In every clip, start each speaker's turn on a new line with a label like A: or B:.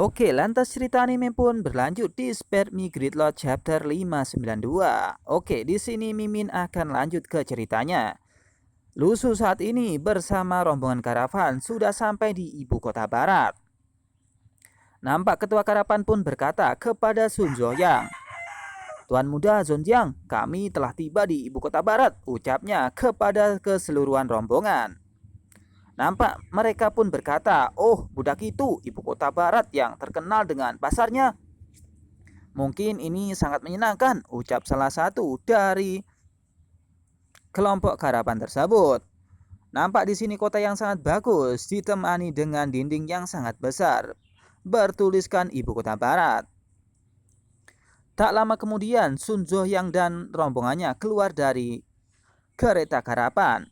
A: Oke, lantas cerita anime pun berlanjut di Spare Me Gridlock chapter 592. Oke, di sini Mimin akan lanjut ke ceritanya. Lusu saat ini bersama rombongan karavan sudah sampai di ibu kota barat. Nampak ketua karavan pun berkata kepada Sun Zoyang, "Tuan muda Zonjiang, kami telah tiba di ibu kota barat," ucapnya kepada keseluruhan rombongan. Nampak mereka pun berkata, "Oh, budak itu ibu kota barat yang terkenal dengan pasarnya. Mungkin ini sangat menyenangkan," ucap salah satu dari kelompok karavan tersebut. Nampak di sini kota yang sangat bagus, ditemani dengan dinding yang sangat besar, bertuliskan ibu kota barat. Tak lama kemudian, Sun Zohyang dan rombongannya keluar dari kereta karavan.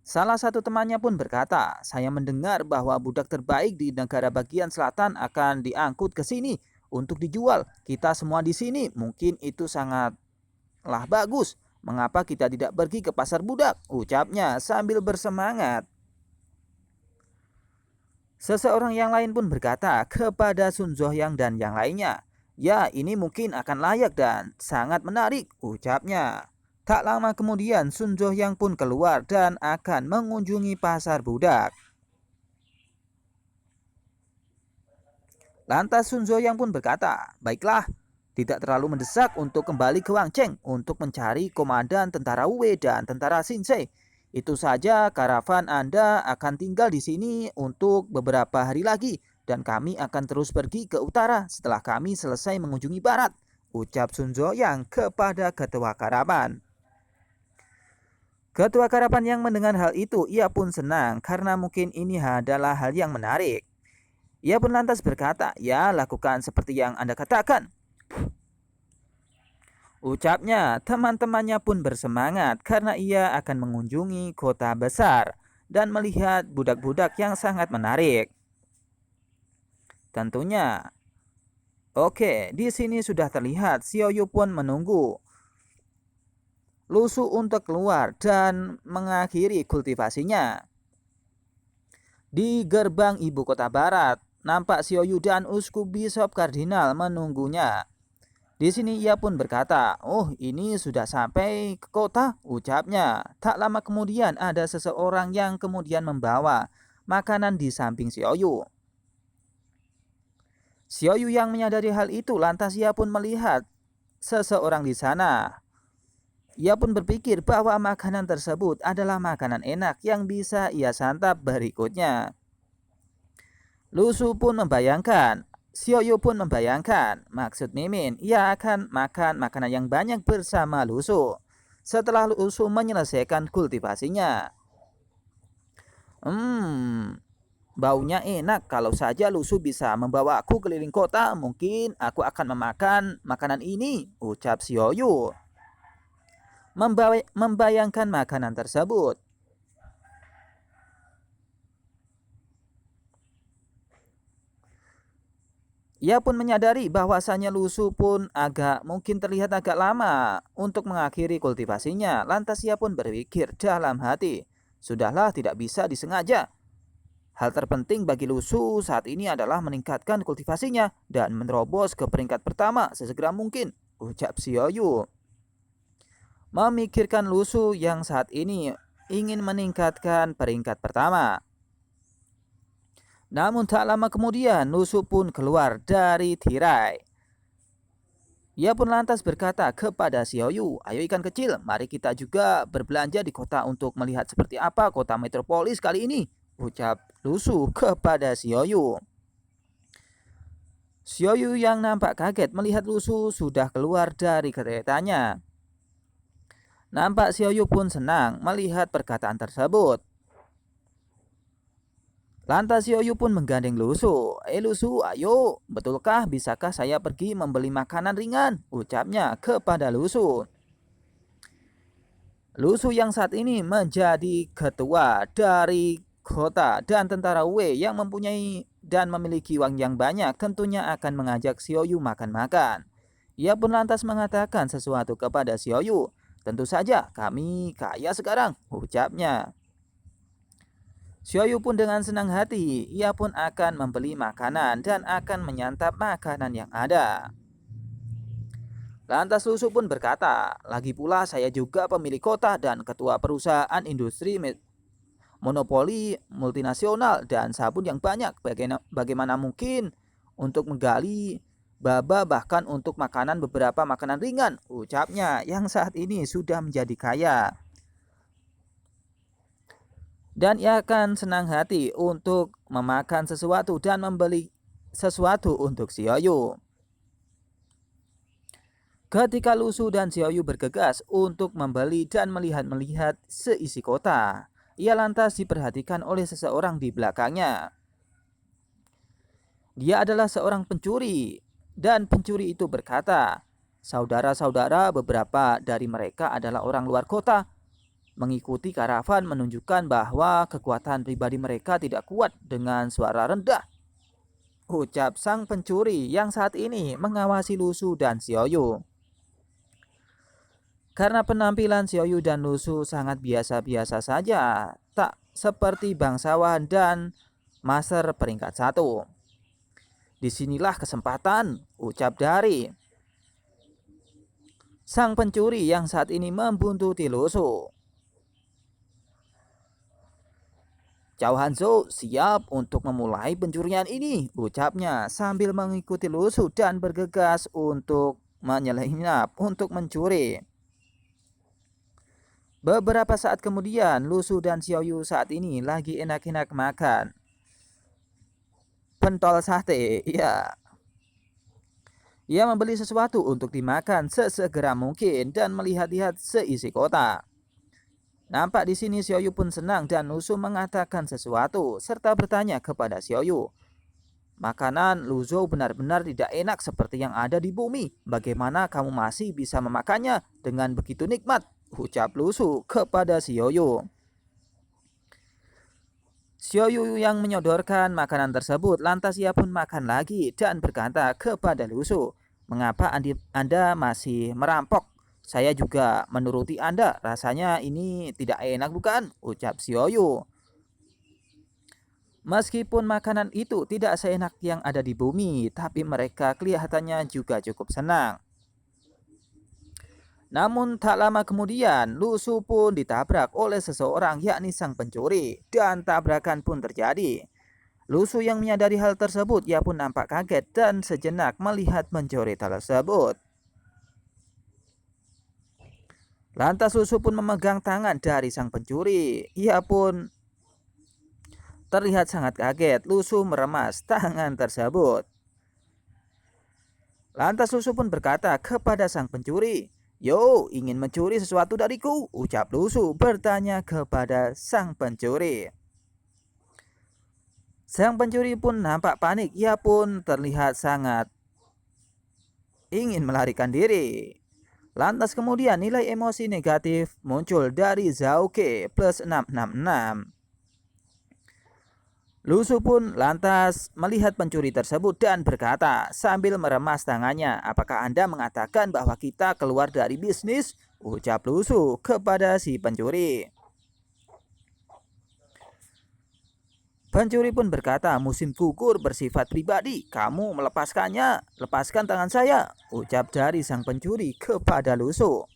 A: Salah satu temannya pun berkata, "Saya mendengar bahwa budak terbaik di negara bagian selatan akan diangkut ke sini untuk dijual. Kita semua di sini, mungkin itu sangatlah bagus. Mengapa kita tidak pergi ke pasar budak?" ucapnya sambil bersemangat. Seseorang yang lain pun berkata kepada Sun Zohyang dan yang lainnya, "Ya, ini mungkin akan layak dan sangat menarik," ucapnya. Tak lama kemudian Sun Zohyang pun keluar dan akan mengunjungi pasar budak. Lantas Sun Zohyang pun berkata, "Baiklah, tidak terlalu mendesak untuk kembali ke Wangcheng untuk mencari komandan tentara Wei dan tentara Shinsei. Itu saja karavan Anda akan tinggal di sini untuk beberapa hari lagi dan kami akan terus pergi ke utara setelah kami selesai mengunjungi barat," ucap Sun Zohyang kepada ketua karavan. Ketua karavan yang mendengar hal itu, ia pun senang karena mungkin ini adalah hal yang menarik. Ia pun lantas berkata, "Ya, lakukan seperti yang Anda katakan," ucapnya. Teman-temannya pun bersemangat karena ia akan mengunjungi kota besar dan melihat budak-budak yang sangat menarik. Tentunya, oke, di sini sudah terlihat Xiaoyu pun menunggu Lusu untuk keluar dan mengakhiri kultivasinya. Di gerbang ibu kota barat, nampak Xiaoyu dan uskup Bishop Kardinal menunggunya. Di sini ia pun berkata, "Oh, ini sudah sampai ke kota," ucapnya. Tak lama kemudian ada seseorang yang kemudian membawa makanan di samping Xiaoyu. Xiaoyu yang menyadari hal itu lantas ia pun melihat seseorang di sana. Ia pun berpikir bahwa makanan tersebut adalah makanan enak yang bisa ia santap berikutnya. Lusu pun membayangkan, Xiaoyu pun membayangkan, maksud Mimin, ia akan makan makanan yang banyak bersama Lusu setelah Lusu menyelesaikan kultivasinya. Baunya enak. Kalau saja Lusu bisa membawa aku keliling kota, mungkin aku akan memakan makanan ini, ucap Xiaoyu. Membayangkan makanan tersebut. Ia pun menyadari bahwasanya Lusu pun mungkin terlihat agak lama untuk mengakhiri kultivasinya. Lantas ia pun berpikir dalam hati, "Sudahlah, tidak bisa disengaja. Hal terpenting bagi Lusu saat ini adalah meningkatkan kultivasinya dan menerobos ke peringkat pertama sesegera mungkin," ucap Xiaoyu. Memikirkan Lusu yang saat ini ingin meningkatkan peringkat pertama. Namun tak lama kemudian Lusu pun keluar dari tirai. Ia pun lantas berkata kepada Xiaoyu, "Ayo ikan kecil, mari kita juga berbelanja di kota untuk melihat seperti apa kota metropolis kali ini," ucap Lusu kepada Xiaoyu. Xiaoyu yang nampak kaget melihat Lusu sudah keluar dari keretanya. Nampak Xiaoyu pun senang melihat perkataan tersebut. Lantas Xiaoyu pun menggandeng Lusu. Lusu, ayo, betulkah bisakah saya pergi membeli makanan ringan?" ucapnya kepada Lusu. Lusu yang saat ini menjadi ketua dari kota dan tentara Wei yang mempunyai dan memiliki uang yang banyak tentunya akan mengajak Xiaoyu makan-makan. Ia pun lantas mengatakan sesuatu kepada Xiaoyu. "Tentu saja kami kaya sekarang," ucapnya. Xiaoyu pun dengan senang hati, ia pun akan membeli makanan dan akan menyantap makanan yang ada. Lantas Lusu pun berkata, lagi pula saya juga pemilik kota dan ketua perusahaan industri monopoli multinasional dan sabun yang banyak. Bagaimana mungkin untuk menggali baba bahkan untuk makanan beberapa makanan ringan, ucapnya yang saat ini sudah menjadi kaya. Dan ia akan senang hati untuk memakan sesuatu dan membeli sesuatu untuk Xiaoyu. Ketika Lusu dan Xiaoyu bergegas untuk membeli dan melihat-melihat seisi kota, ia lantas diperhatikan oleh seseorang di belakangnya. Dia adalah seorang pencuri, dan pencuri itu berkata, "Saudara-saudara, beberapa dari mereka adalah orang luar kota. Mengikuti karavan menunjukkan bahwa kekuatan pribadi mereka tidak kuat." Dengan suara rendah, ucap sang pencuri yang saat ini mengawasi Lusu dan Xiaoyu. Karena penampilan Xiaoyu dan Lusu sangat biasa-biasa saja, tak seperti bangsawan dan master peringkat 1. Disinilah kesempatan, ucap dari sang pencuri yang saat ini membuntuti Lusu. Cao Hanzhou siap untuk memulai pencurian ini, ucapnya sambil mengikuti Lusu dan bergegas untuk menyelinap untuk mencuri. Beberapa saat kemudian, Lusu dan Xiaoyu saat ini lagi enak-enak makan pentol sate. Ya, ia membeli sesuatu untuk dimakan sesegera mungkin dan melihat-lihat seisi kota. Nampak di sini Xiaoyu pun senang dan Lusu mengatakan sesuatu serta bertanya kepada Xiaoyu, "Makanan Luzhou benar-benar tidak enak seperti yang ada di bumi. Bagaimana kamu masih bisa memakannya dengan begitu nikmat?" ucap Lusu kepada Xiaoyu. Xiaoyu yang menyodorkan makanan tersebut, lantas ia pun makan lagi dan berkata kepada Lusu, "Mengapa Anda masih merampok? Saya juga menuruti Anda, rasanya ini tidak enak bukan?" ucap Xiaoyu. Meskipun makanan itu tidak seenak yang ada di bumi, tapi mereka kelihatannya juga cukup senang. Namun tak lama kemudian, Lusu pun ditabrak oleh seseorang yakni sang pencuri dan tabrakan pun terjadi. Lusu yang menyadari hal tersebut, ia pun nampak kaget dan sejenak melihat pencuri tersebut. Lantas Lusu pun memegang tangan dari sang pencuri. Ia pun terlihat sangat kaget. Lusu meremas tangan tersebut. Lantas Lusu pun berkata kepada sang pencuri, "Yo, ingin mencuri sesuatu dariku?" ucap Lusu bertanya kepada sang pencuri. Sang pencuri pun nampak panik, ia pun terlihat sangat ingin melarikan diri. Lantas kemudian nilai emosi negatif muncul dari Zhao-Ke plus 666. Lusu pun lantas melihat pencuri tersebut dan berkata sambil meremas tangannya, "Apakah Anda mengatakan bahwa kita keluar dari bisnis?" ucap Lusu kepada si pencuri. Pencuri pun berkata, "Musim gugur bersifat pribadi, kamu melepaskannya, lepaskan tangan saya," ucap dari sang pencuri kepada Lusu.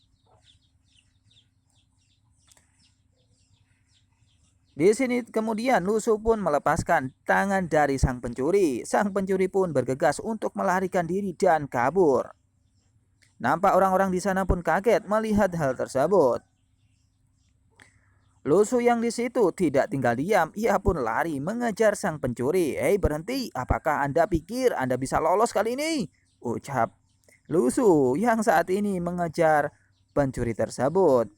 A: Di sini kemudian Lusu pun melepaskan tangan dari sang pencuri. Sang pencuri pun bergegas untuk melarikan diri dan kabur. Nampak orang-orang di sana pun kaget melihat hal tersebut. Lusu yang di situ tidak tinggal diam, ia pun lari mengejar sang pencuri. "Hei, berhenti, apakah Anda pikir Anda bisa lolos kali ini?" ucap Lusu yang saat ini mengejar pencuri tersebut.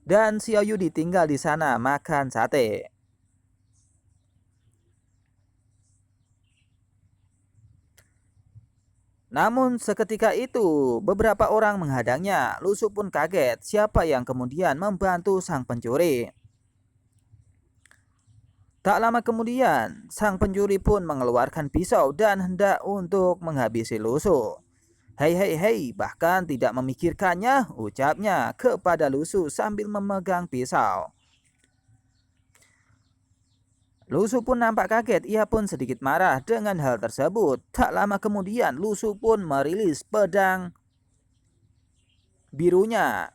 A: Dan Xiaoyu ditinggal di sana makan sate. Namun seketika itu beberapa orang menghadangnya. Lusu pun kaget siapa yang kemudian membantu sang pencuri. Tak lama kemudian sang pencuri pun mengeluarkan pisau dan hendak untuk menghabisi Lusu. "Hei hei hei, bahkan tidak memikirkannya," ucapnya kepada Lusu sambil memegang pisau. Lu Su pun nampak kaget, ia pun sedikit marah dengan hal tersebut. Tak lama kemudian Lu Su pun merilis pedang birunya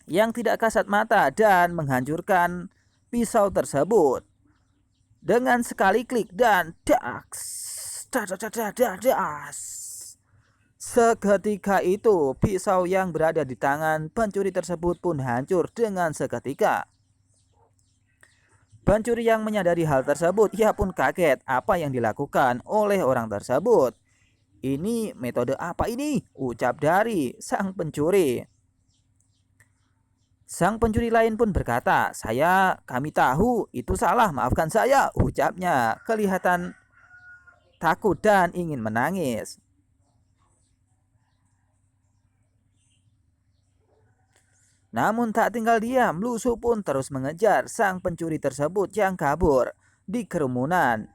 A: yang tidak kasat mata dan menghancurkan pisau tersebut dengan sekali klik dan das. Seketika itu pisau yang berada di tangan pencuri tersebut pun hancur dengan seketika. Pencuri yang menyadari hal tersebut, ia pun kaget apa yang dilakukan oleh orang tersebut. Ini metode apa ini? Ucap dari sang pencuri. Sang pencuri lain pun berkata, kami tahu itu salah, maafkan saya, ucapnya. Kelihatan takut dan ingin menangis. Namun tak tinggal diam, Lu Su pun terus mengejar sang pencuri tersebut yang kabur di kerumunan.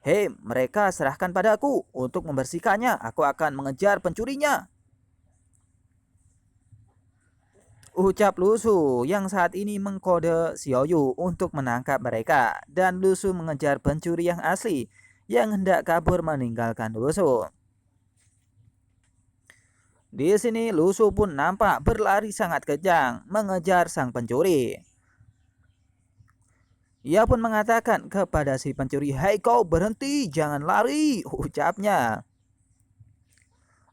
A: Hei, mereka serahkan padaku untuk membersihkannya, aku akan mengejar pencurinya, ucap Lu Su yang saat ini mengkode Xiaoyu untuk menangkap mereka. Dan Lu Su mengejar pencuri yang asli yang hendak kabur meninggalkan Lu Su. Di sini Lu Su pun nampak berlari sangat kencang mengejar sang pencuri. Ia pun mengatakan kepada si pencuri, "Hei kau, berhenti, jangan lari," ucapnya.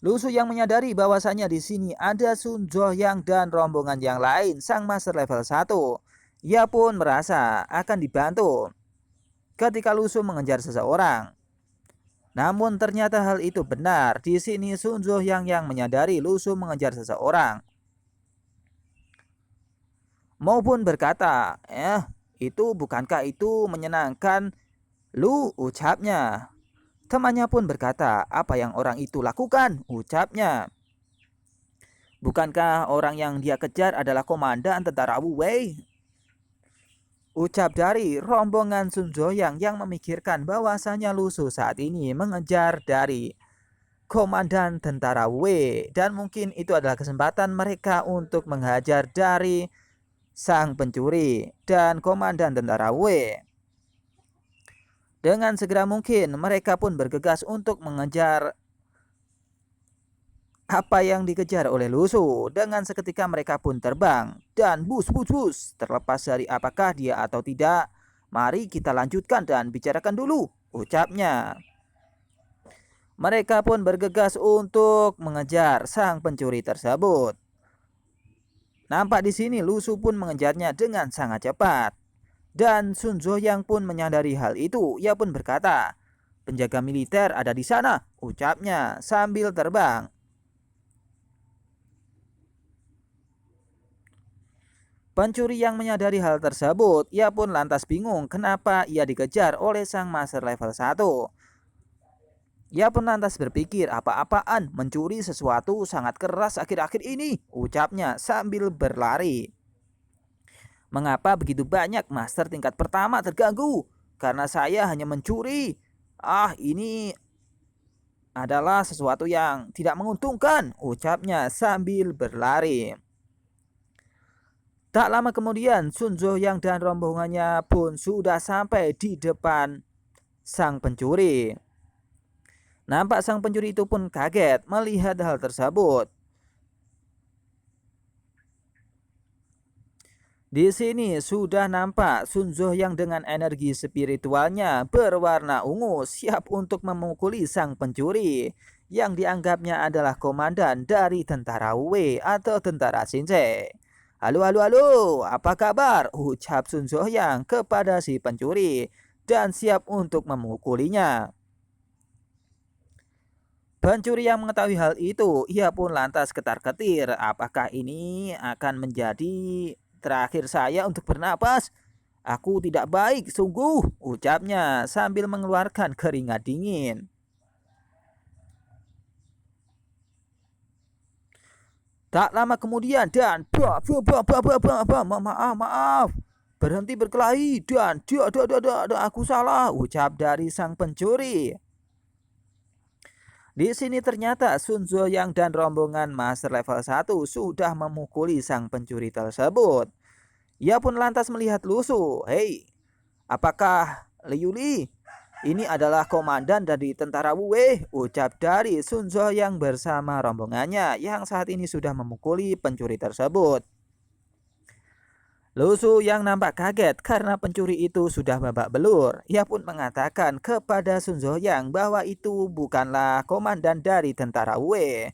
A: Lu Su yang menyadari bahwasanya di sini ada Sun Zhuoyang dan rombongan yang lain sang master level 1. Ia pun merasa akan dibantu ketika Lu Su mengejar seseorang. Namun ternyata hal itu benar. Di sini Sun Zhuoyang yang menyadari Lu Su mengejar seseorang maupun berkata, bukankah itu menyenangkan, Lu, ucapnya. Temannya pun berkata, apa yang orang itu lakukan, ucapnya. Bukankah orang yang dia kejar adalah komandan tentara Wu Wei? Ucap dari rombongan Sun Zhuoyang yang memikirkan bahwasanya Lu Su saat ini mengejar dari komandan tentara Wu Wei, dan mungkin itu adalah kesempatan mereka untuk menghajar dari sang pencuri dan komandan tentara Wu Wei. Dengan segera mungkin mereka pun bergegas untuk mengejar apa yang dikejar oleh Lu Su. Dengan seketika mereka pun terbang dan bus. Terlepas dari apakah dia atau tidak, mari kita lanjutkan dan bicarakan dulu, ucapnya. Mereka pun bergegas untuk mengejar sang pencuri tersebut. Nampak di sini Lu Su pun mengejarnya dengan sangat cepat. Dan Sun Zhuoyang pun menyadari hal itu. Ia pun berkata, penjaga militer ada di sana, ucapnya sambil terbang. Pencuri yang menyadari hal tersebut, ia pun lantas bingung kenapa ia dikejar oleh sang master level 1. Ia pun lantas berpikir, apa-apaan mencuri sesuatu sangat keras akhir-akhir ini, ucapnya sambil berlari. Mengapa begitu banyak master tingkat pertama terganggu? Karena saya hanya mencuri. Ini adalah sesuatu yang tidak menguntungkan, ucapnya sambil berlari. Tak lama kemudian Sun Zhuoyang dan rombongannya pun sudah sampai di depan sang pencuri. Nampak sang pencuri itu pun kaget melihat hal tersebut. Di sini sudah nampak Sun Zhuoyang dengan energi spiritualnya berwarna ungu siap untuk memukuli sang pencuri yang dianggapnya adalah komandan dari tentara Wu Wei atau tentara Xinzhe. Halo, apa kabar? Ucap Sun Zhuoyang kepada si pencuri dan siap untuk memukulinya. Pencuri yang mengetahui hal itu, ia pun lantas ketar-ketir. Apakah ini akan menjadi terakhir saya untuk bernapas? Aku tidak baik, sungguh, ucapnya sambil mengeluarkan keringat dingin. Tak lama kemudian dan maaf, berhenti berkelahi dan aku salah, ucap dari sang pencuri. Di sini ternyata Sun Zhuoyang dan rombongan master level 1 sudah memukuli sang pencuri tersebut. Ia pun lantas melihat Lu Su. Hei, Apakah Liuli ini adalah komandan dari tentara Wei? Ucap dari Sun Zhuoyang bersama rombongannya yang saat ini sudah memukuli pencuri tersebut. Lu Su yang nampak kaget karena pencuri itu sudah babak belur. Ia pun mengatakan kepada Sun Zhuoyang bahwa itu bukanlah komandan dari tentara Wei.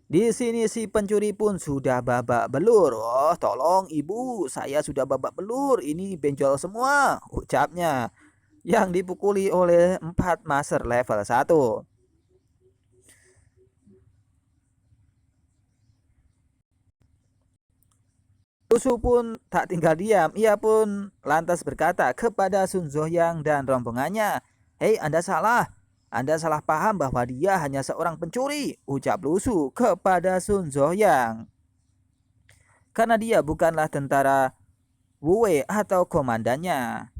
A: Di sini si pencuri pun sudah babak belur. "Oh, tolong ibu, saya sudah babak belur. Ini benjol semua," ucapnya. Yang dipukuli oleh 4 master level 1. Lusu pun tak tinggal diam. Ia pun lantas berkata kepada Sun Zhuoyang dan rombongannya, "Hei, Anda salah. Anda salah paham bahwa dia hanya seorang pencuri," ucap Lusu kepada Sun Zhuoyang. Karena dia bukanlah tentara Wu Wei atau komandannya.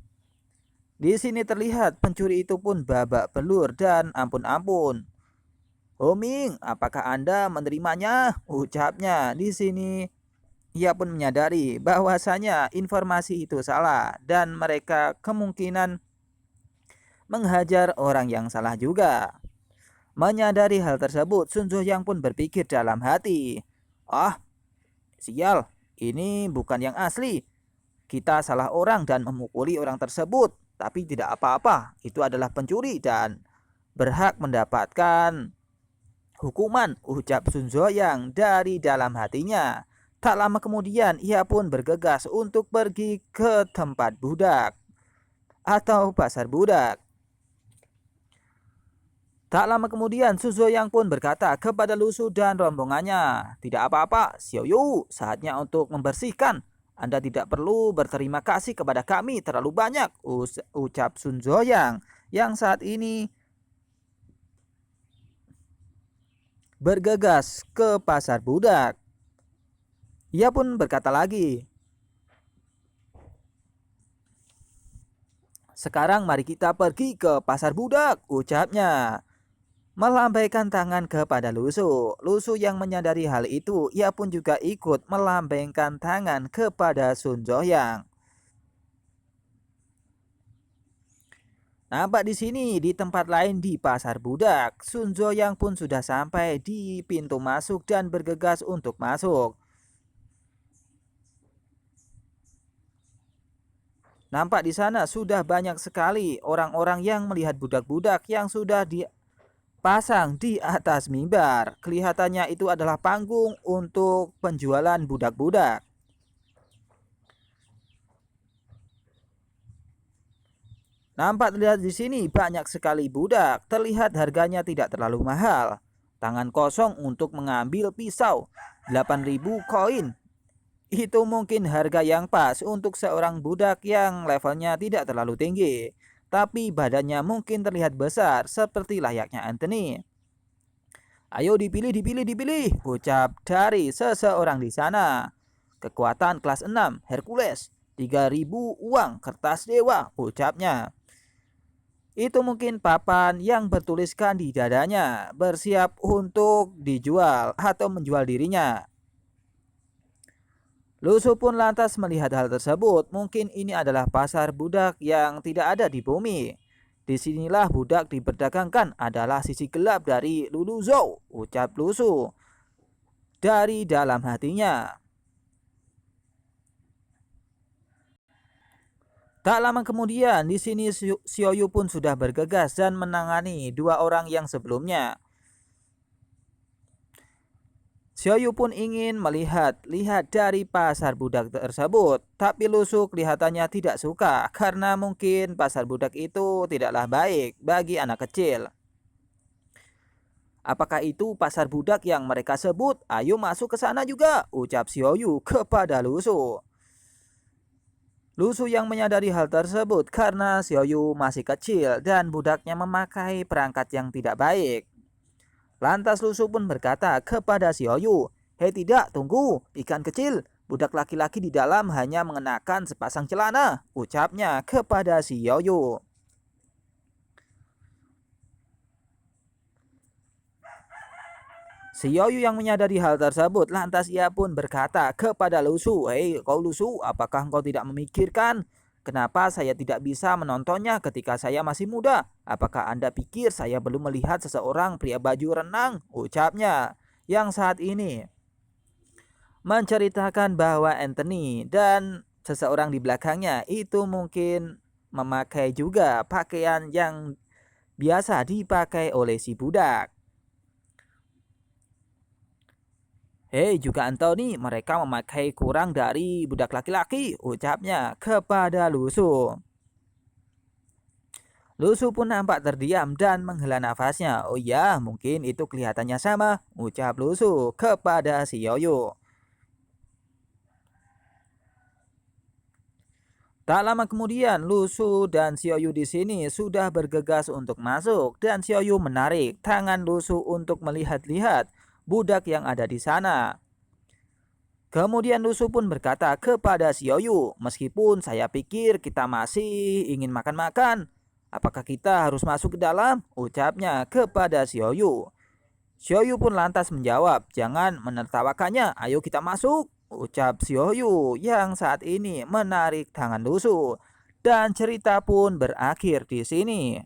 A: Di sini terlihat pencuri itu pun babak belur dan ampun-ampun. "Ho Ming, apakah Anda menerimanya?" ucapnya. Di sini ia pun menyadari bahwasanya informasi itu salah dan mereka kemungkinan menghajar orang yang salah juga. Menyadari hal tersebut, Sun Zhuoyang pun berpikir dalam hati, "Ah, sial, ini bukan yang asli. Kita salah orang dan memukuli orang tersebut, tapi tidak apa-apa. Itu adalah pencuri dan berhak mendapatkan hukuman," ucap Sun Zhuoyang dari dalam hatinya. Tak lama kemudian ia pun bergegas untuk pergi ke tempat budak atau pasar budak. Tak lama kemudian Sun Zhuoyang pun berkata kepada Lu Su dan rombongannya, "Tidak apa-apa, Xiao Yu, saatnya untuk membersihkan. Anda tidak perlu berterima kasih kepada kami terlalu banyak," ucap Sun Zhuoyang yang saat ini bergegas ke pasar budak. Ia pun berkata lagi, "Sekarang mari kita pergi ke pasar budak," ucapnya. Melambaikan tangan kepada Lusu. Lusu yang menyadari hal itu, ia pun juga ikut melambaikan tangan kepada Sun Zhuoyang. Nampak di sini di tempat lain di pasar budak, Sun Zhuoyang pun sudah sampai di pintu masuk dan bergegas untuk masuk. Nampak di sana sudah banyak sekali orang-orang yang melihat budak-budak yang sudah dipasang di atas mimbar. Kelihatannya itu adalah panggung untuk penjualan budak-budak. Nampak terlihat di sini banyak sekali budak. Terlihat harganya tidak terlalu mahal. Tangan kosong untuk mengambil pisau. 8.000 koin. Itu mungkin harga yang pas untuk seorang budak yang levelnya tidak terlalu tinggi. Tapi badannya mungkin terlihat besar seperti layaknya Anthony. "Ayo dipilih, dipilih, dipilih," ucap dari seseorang di sana. "Kekuatan kelas 6, Hercules, 3.000 uang kertas dewa," ucapnya. Itu mungkin papan yang bertuliskan di dadanya, bersiap untuk dijual atau menjual dirinya. Lusu pun lantas melihat hal tersebut. Mungkin ini adalah pasar budak yang tidak ada di bumi. Disinilah budak diperdagangkan adalah sisi gelap dari Lulu Zhou, ucap Lusu dari dalam hatinya. Tak lama kemudian, di sini Xiao Yu pun sudah bergegas dan menangani 2 orang yang sebelumnya. Xiao Yu pun ingin lihat dari pasar budak tersebut, tapi Lusu kelihatannya tidak suka karena mungkin pasar budak itu tidaklah baik bagi anak kecil. "Apakah itu pasar budak yang mereka sebut? Ayo masuk ke sana juga," ucap Xiao Yu kepada Lusu. Lusu yang menyadari hal tersebut karena Xiao Yu masih kecil dan budaknya memakai perangkat yang tidak baik. Lantas Lusu pun berkata kepada Xiao Yu, "Hei tidak, tunggu, ikan kecil. Budak laki-laki di dalam hanya mengenakan sepasang celana," ucapnya kepada Xiao Yu. Si Yoyu yang menyadari hal tersebut, lantas ia pun berkata kepada Lusu, "Hei kau Lusu, apakah engkau tidak memikirkan kenapa saya tidak bisa menontonnya ketika saya masih muda? Apakah Anda pikir saya belum melihat seseorang pria baju renang?" ucapnya. Yang saat ini menceritakan bahwa Anthony dan seseorang di belakangnya itu mungkin memakai juga pakaian yang biasa dipakai oleh si budak. "Hei juga Anthony, mereka memakai kurang dari budak laki-laki," ucapnya kepada Lusu. Lusu pun nampak terdiam dan menghela nafasnya. "Oh ya, mungkin itu kelihatannya sama," ucap Lusu kepada si Yoyo. Tak lama kemudian, Lusu dan Xiaoyu di sini sudah bergegas untuk masuk dan Xiaoyu menarik tangan Lusu untuk melihat-lihat budak yang ada di sana. Kemudian Lusu pun berkata kepada Xiaoyu, "Meskipun saya pikir kita masih ingin makan-makan, apakah kita harus masuk ke dalam?" ucapnya kepada Xiaoyu. Xiaoyu pun lantas menjawab, "Jangan menertawakannya, ayo kita masuk," ucap Xiaoyu yang saat ini menarik tangan Lusu. Dan cerita pun berakhir di sini.